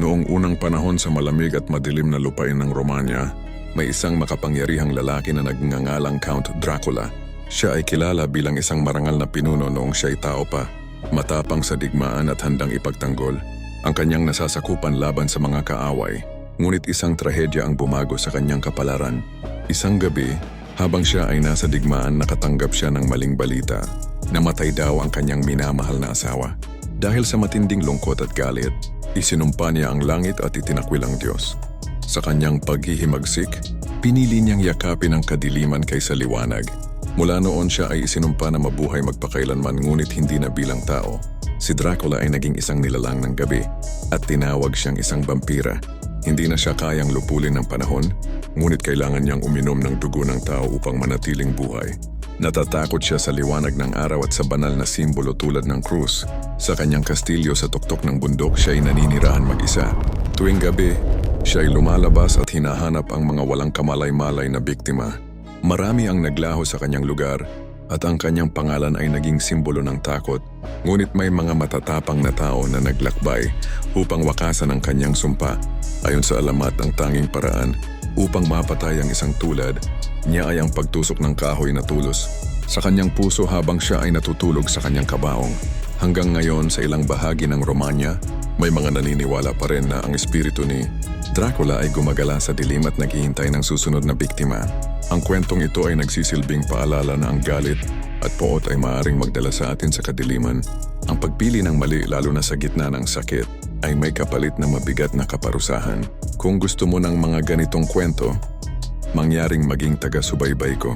Noong unang panahon sa malamig at madilim na lupain ng Romanya, may isang makapangyarihang lalaki na nagngangalang Count Dracula. Siya ay kilala bilang isang marangal na pinuno noong siya'y tao pa, matapang sa digmaan at handang ipagtanggol ang kanyang nasasakupan laban sa mga kaaway. Ngunit isang trahedya ang bumago sa kanyang kapalaran. Isang gabi, habang siya ay nasa digmaan, nakatanggap siya ng maling balita. Namatay daw ang kanyang minamahal na asawa. Dahil sa matinding lungkot at galit, isinumpa niya ang langit at itinakwil ang Diyos. Sa kanyang paghihimagsik, pinili niyang yakapin ang kadiliman kaysa liwanag. Mula noon siya ay isinumpa na mabuhay magpakailanman, ngunit hindi na bilang tao. Si Dracula ay naging isang nilalang ng gabi at tinawag siyang isang vampira. Hindi na siya kayang lupulin ng panahon, ngunit kailangan niyang uminom ng dugo ng tao upang manatiling buhay. Natatakot siya sa liwanag ng araw at sa banal na simbolo tulad ng krus. Sa kanyang kastilyo sa tuktok ng bundok, siya ay naninirahan mag-isa. Tuwing gabi, siya ay lumalabas at hinahanap ang mga walang kamalay-malay na biktima. Marami ang naglaho sa kanyang lugar at ang kanyang pangalan ay naging simbolo ng takot. Ngunit may mga matatapang na tao na naglakbay upang wakasan ang kanyang sumpa. Ayon sa alamat, ang tanging paraan upang mapatay ang isang tulad niya ay ang pagtusok ng kahoy na tulos sa kanyang puso habang siya ay natutulog sa kanyang kabaong. Hanggang ngayon sa ilang bahagi ng Romanya, may mga naniniwala pa rin na ang espiritu ni Dracula ay gumagala sa dilim at naghihintay ng susunod na biktima. Ang kwentong ito ay nagsisilbing paalala na ang galit at poot ay maaaring magdala sa atin sa kadiliman. Ang pagpili ng mali, lalo na sa gitna ng sakit, ay may kapalit na mabigat na kaparusahan. Kung gusto mo ng mga ganitong kwento, mangyaring maging taga-subaybay ko.